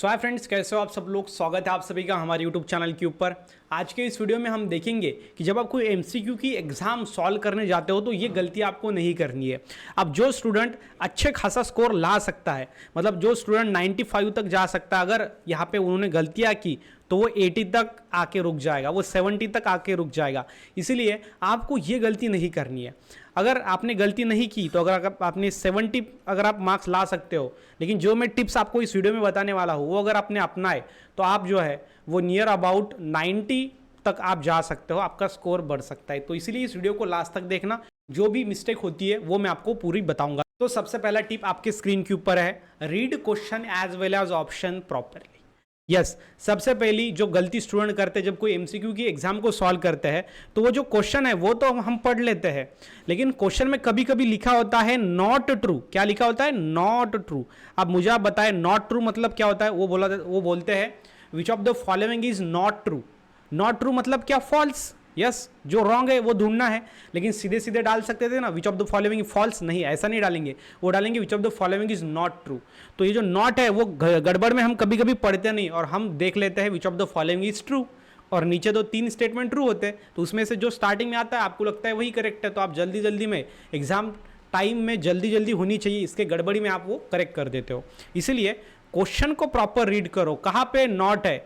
सो hi friends, कैसे हो आप सब लोग। स्वागत है आप सभी का हमारे यूट्यूब चैनल के ऊपर। आज के इस वीडियो में हम देखेंगे कि जब आप कोई एमसीक्यू की एग्जाम सॉल्व करने जाते हो तो ये गलती आपको नहीं करनी है। अब जो स्टूडेंट अच्छे खासा स्कोर ला सकता है, मतलब जो स्टूडेंट 95 तक जा सकता है, अगर यहाँ पे उन्होंने गलतियाँ की तो वो 80 तक आके रुक जाएगा, वो 70 तक आके रुक जाएगा। इसीलिए आपको ये गलती नहीं करनी है। अगर आपने गलती नहीं की तो अगर आपने 70 अगर आप मार्क्स ला सकते हो, लेकिन जो मैं टिप्स आपको इस वीडियो में बताने वाला हूँ वो अगर आपने अपनाए तो आप जो है वो नियर अबाउट 90 तक आप जा सकते हो, आपका स्कोर बढ़ सकता है। तो इसीलिए इस वीडियो को लास्ट तक देखना, जो भी मिस्टेक होती है वो मैं आपको पूरी बताऊंगा। तो सबसे पहला टिप आपके स्क्रीन के ऊपर है, read question as well as option properly. Yes, सबसे पहली जो गलती स्टूडेंट करते हैं जब कोई एमसीक्यू की एग्जाम को सॉल्व करते हैं तो वो जो क्वेश्चन है वो तो हम पढ़ लेते हैं, लेकिन क्वेश्चन में कभी कभी लिखा होता है नॉट ट्रू। क्या लिखा होता है? Not true. अब मुझे आप बताएं नॉट ट्रू मतलब क्या होता है। वो बोलते हैं विच of the following is not true. Not true मतलब क्या? फॉल्स। यस, जो रॉन्ग है वो ढूंढना है, लेकिन सीधे सीधे डाल सकते थे ना which of the following false. नहीं, ऐसा नहीं डालेंगे, वो डालेंगे which of the following is not true. तो ये जो नॉट है वो गड़बड़ में हम कभी कभी पढ़ते नहीं और हम देख लेते हैं विच of the following is true, और नीचे तो 3 स्टेटमेंट ट्रू होते हैं, तो उसमें से जो स्टार्टिंग में आता है आपको लगता है वही करेक्ट है, तो आप जल्दी जल्दी में एग्जाम टाइम में जल्दी जल्दी होनी चाहिए, इसके गड़बड़ी में आप वो करेक्ट कर देते हो। इसीलिए क्वेश्चन को प्रॉपर रीड करो, कहाँ पे नॉट है।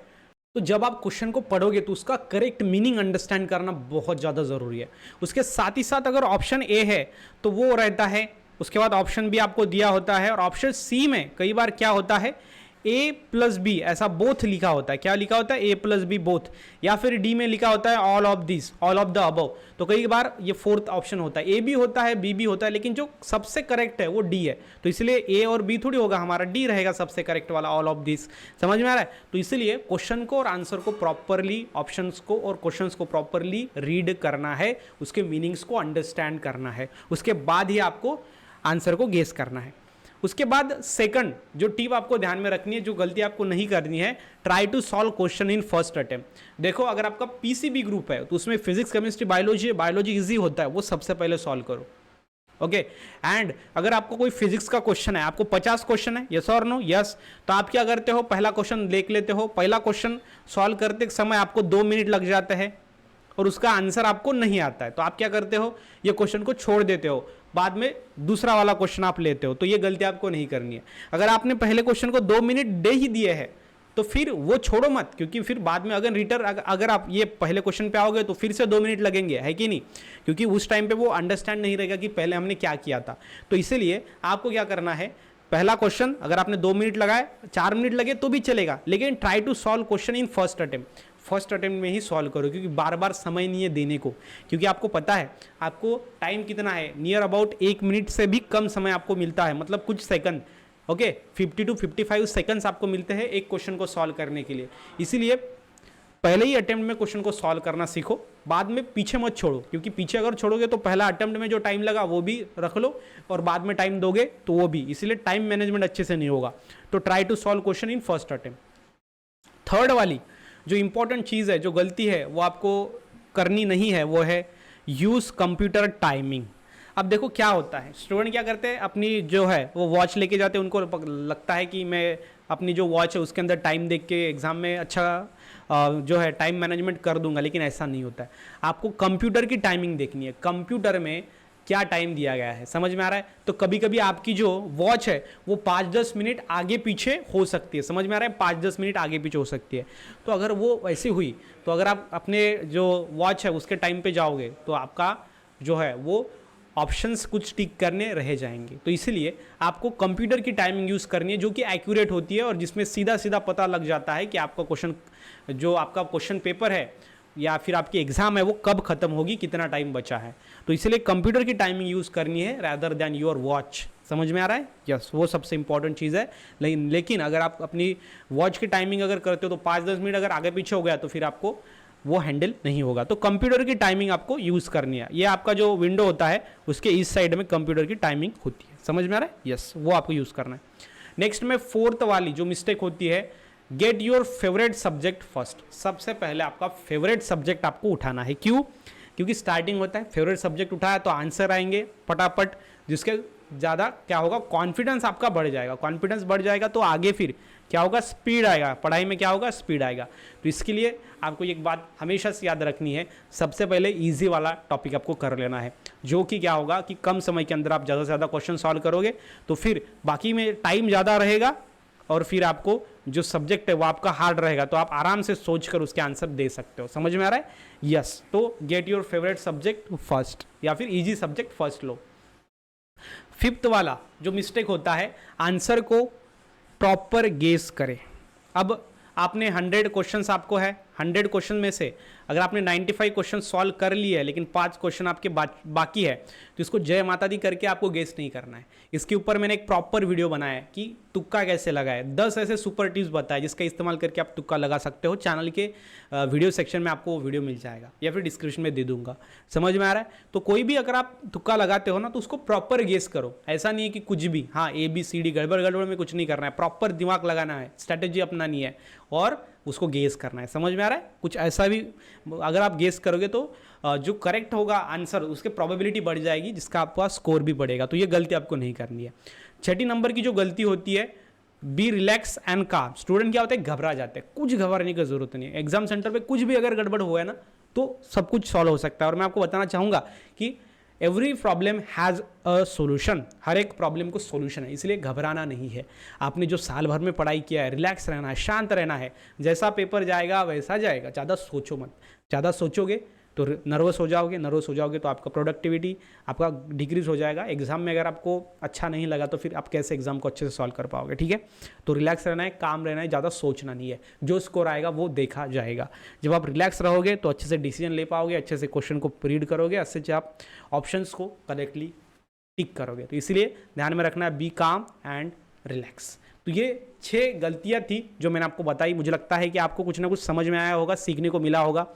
तो जब आप क्वेश्चन को पढ़ोगे तो उसका करेक्ट मीनिंग अंडरस्टैंड करना बहुत ज़्यादा ज़रूरी है। उसके साथ ही साथ अगर ऑप्शन ए है तो वो रहता है, उसके बाद ऑप्शन बी आपको दिया होता है, और ऑप्शन सी में कई बार क्या होता है ए प्लस बी ऐसा बोथ लिखा होता है। क्या लिखा होता है? ए प्लस बी बोथ। या फिर डी में लिखा होता है all of this, all of the above. तो कई बार ये फोर्थ ऑप्शन होता है, ए भी होता है बी भी होता है, लेकिन जो सबसे करेक्ट है वो डी है। तो इसलिए ए और बी थोड़ी होगा, हमारा डी रहेगा सबसे करेक्ट वाला, ऑल ऑफ दिस। समझ में आ रहा है? तो इसलिए क्वेश्चन को और आंसर को प्रॉपरली, ऑप्शंस को और क्वेश्चंस को प्रॉपरली रीड करना है, उसके मीनिंग्स को अंडरस्टैंड करना है, उसके बाद ही आपको आंसर को गेस करना है। उसके बाद सेकंड जो टिप आपको ध्यान में रखनी है, जो गलती आपको नहीं करनी है, try to solve question in first attempt. देखो, अगर आपका पीसीबी ग्रुप है तो उसमें फिजिक्स केमिस्ट्री बायोलॉजी इजी होता है, वो सबसे पहले सॉल्व करो। ओके, एंड अगर आपको कोई फिजिक्स का क्वेश्चन है, आपको 50 क्वेश्चन है, यस और नो? यस। तो आप क्या करते हो, पहला क्वेश्चन देख लेते हो। पहला क्वेश्चन सॉल्व करते समय आपको 2 मिनट लग जाते हैं और उसका आंसर आपको नहीं आता है, तो आप क्या करते हो, ये क्वेश्चन को छोड़ देते हो, बाद में दूसरा वाला क्वेश्चन आप लेते हो। तो ये गलती आपको नहीं करनी है। अगर आपने पहले क्वेश्चन को 2 मिनट दे ही दिए हैं तो फिर वो छोड़ो मत, क्योंकि फिर बाद में अगर आप ये पहले क्वेश्चन पे आओगे तो फिर से 2 मिनट लगेंगे, है कि नहीं? क्योंकि उस टाइम पे वो अंडरस्टैंड नहीं रहेगा कि पहले हमने क्या किया था। तो इसीलिए आपको क्या करना है, पहला क्वेश्चन अगर आपने 2 मिनट लगाए, 4 मिनट लगे तो भी चलेगा, लेकिन try to solve question in first attempt. First attempt में ही सॉल्व करो, क्योंकि बार बार समय नहीं है देने को, क्योंकि आपको पता है आपको टाइम कितना है, नियर अबाउट 1 मिनट से भी कम समय आपको मिलता है, मतलब कुछ सेकंड। ओके, 50 to 55 सेकंड्स आपको मिलते हैं एक क्वेश्चन को सॉल्व करने के लिए। इसीलिए पहले ही अटेम्प्ट में क्वेश्चन को सॉल्व करना सीखो, बाद में पीछे मत छोड़ो, क्योंकि पीछे अगर छोड़ोगे तो पहला अटेम्प्ट में जो टाइम लगा वो भी रख लो और बाद में टाइम दोगे तो वो भी, इसीलिए टाइम मैनेजमेंट अच्छे से नहीं होगा। तो try to solve question in first attempt. Third वाली जो इंपॉर्टेंट चीज़ है, जो गलती है वो आपको करनी नहीं है, वो है यूज़ कंप्यूटर टाइमिंग। अब देखो क्या होता है, स्टूडेंट क्या करते हैं, अपनी जो है वो वॉच लेके जाते हैं, उनको लगता है कि मैं अपनी जो वॉच है उसके अंदर टाइम देख के एग्जाम में अच्छा जो है टाइम मैनेजमेंट कर दूंगा, लेकिन ऐसा नहीं होता है। आपको कंप्यूटर की टाइमिंग देखनी है, कंप्यूटर में क्या टाइम दिया गया है, समझ में आ रहा है? तो कभी कभी आपकी जो वॉच है वो 5-10 मिनट आगे पीछे हो सकती है, समझ में आ रहा है? 5-10 मिनट आगे पीछे हो सकती है। तो अगर वो वैसी हुई तो अगर आप अपने जो वॉच है उसके टाइम पे जाओगे तो आपका जो है वो ऑप्शंस कुछ टिक करने रह जाएंगे। तो इसीलिए आपको कंप्यूटर की टाइमिंग यूज़ करनी है जो कि एक्यूरेट होती है और जिसमें सीधा सीधा पता लग जाता है कि आपका क्वेश्चन, जो आपका क्वेश्चन पेपर है या फिर आपकी एग्जाम है वो कब खत्म होगी, कितना टाइम बचा है। तो इसलिए कंप्यूटर की टाइमिंग यूज़ करनी है रैदर देन योर वॉच। समझ में आ रहा है? यस, वो सबसे इंपॉर्टेंट चीज़ है। लेकिन अगर आप अपनी वॉच की टाइमिंग अगर करते हो तो 5-10 मिनट अगर आगे पीछे हो गया तो फिर आपको वो हैंडल नहीं होगा। तो कंप्यूटर की टाइमिंग आपको यूज़ करनी है। ये आपका जो विंडो होता है उसके इस साइड में कंप्यूटर की टाइमिंग होती है, समझ में आ रहा है? यस, वो आपको यूज़ करना है। नेक्स्ट में फोर्थ वाली जो मिस्टेक होती है, get your favourite subject first. सबसे पहले आपका फेवरेट सब्जेक्ट आपको उठाना है। क्यों? क्योंकि स्टार्टिंग होता है, फेवरेट सब्जेक्ट उठाया तो आंसर आएंगे फटाफट, जिसके ज़्यादा क्या होगा, कॉन्फिडेंस आपका बढ़ जाएगा। कॉन्फिडेंस बढ़ जाएगा तो आगे फिर क्या होगा, स्पीड आएगा। पढ़ाई में क्या होगा, स्पीड आएगा। तो इसके लिए आपको एक बात हमेशा से याद रखनी है, सबसे पहले इजी वाला टॉपिक आपको कर लेना है, जो कि क्या होगा कि कम समय के अंदर आप ज़्यादा से ज़्यादा क्वेश्चन सॉल्व करोगे, तो फिर बाकी में टाइम ज़्यादा रहेगा और फिर आपको जो सब्जेक्ट है वो आपका हार्ड रहेगा, तो आप आराम से सोच कर उसके आंसर दे सकते हो। समझ में आ रहा है? यस। तो get your favourite subject first या फिर इजी सब्जेक्ट फर्स्ट लो। फिफ्थ वाला जो मिस्टेक होता है, आंसर को प्रॉपर गेस करें। अब आपने 100 क्वेश्चंस आपको है, 100 क्वेश्चन में से अगर आपने 95 क्वेश्चन सॉल्व कर लिए है लेकिन 5 क्वेश्चन आपके बाकी है, तो इसको जय माता दी करके आपको गेस नहीं करना है। इसके ऊपर मैंने एक प्रॉपर वीडियो बनाया है कि तुक्का कैसे लगाए, 10 ऐसे सुपर टिप्स बताए जिसका इस्तेमाल करके आप तुक्का लगा सकते हो। चैनल के वीडियो सेक्शन में आपको वो वीडियो मिल जाएगा या फिर डिस्क्रिप्शन में दे दूंगा। समझ में आ रहा है? तो कोई भी अगर आप तुक्का लगाते हो ना, तो उसको प्रॉपर गेस करो। ऐसा नहीं है कि कुछ भी हाँ ABCD गड़बड़ गड़बड़ में कुछ नहीं करना है, प्रॉपर दिमाग लगाना है, स्ट्रैटेजी अपनानी है और उसको गेस करना है। समझ में आ रहा है? कुछ ऐसा भी अगर आप गेस करोगे तो जो करेक्ट होगा आंसर उसके प्रोबेबिलिटी बढ़ जाएगी, जिसका आपका स्कोर भी बढ़ेगा। तो ये गलती आपको नहीं करनी है। 6 नंबर की जो गलती होती है, बी रिलैक्स एंड काम। स्टूडेंट क्या होता है, घबरा जाते हैं। कुछ घबराने की जरूरत नहीं है। एग्जाम सेंटर पे कुछ भी अगर गड़बड़ हुआ है ना, तो सब कुछ सॉल्व हो सकता है। और मैं आपको बताना चाहूँगा कि every problem has a solution. हर एक प्रॉब्लम को सोल्यूशन है, इसलिए घबराना नहीं है। आपने जो साल भर में पढ़ाई किया है, रिलैक्स रहना है, शांत रहना है। जैसा पेपर जाएगा वैसा जाएगा, ज़्यादा सोचो मत। ज़्यादा सोचोगे तो नर्वस हो जाओगे तो आपका प्रोडक्टिविटी आपका डिक्रीज हो जाएगा। एग्जाम में अगर आपको अच्छा नहीं लगा तो फिर आप कैसे एग्जाम को अच्छे से सॉल्व कर पाओगे? ठीक है, तो रिलैक्स रहना है, काम रहना है, ज़्यादा सोचना नहीं है। जो स्कोर आएगा वो देखा जाएगा। जब आप रिलैक्स रहोगे तो अच्छे से डिसीजन ले पाओगे, अच्छे से क्वेश्चन को रीड करोगे, अच्छे से आप ऑप्शंस को करेक्टली टिक करोगे। तो इसलिए ध्यान में रखना है, बी काम एंड रिलैक्स। तो ये 6 गलतियाँ थी जो मैंने आपको बताई। मुझे लगता है कि आपको कुछ ना कुछ समझ में आया होगा, सीखने को मिला होगा।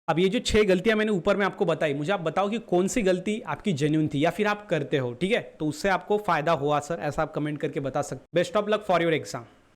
अब ये जो 6 गलतियां मैंने ऊपर में आपको बताई, मुझे आप बताओ कि कौन सी गलती आपकी जेन्युइन थी या फिर आप करते हो। ठीक है, तो उससे आपको फायदा हुआ सर, ऐसा आप कमेंट करके बता सकते। Best of luck for your exam.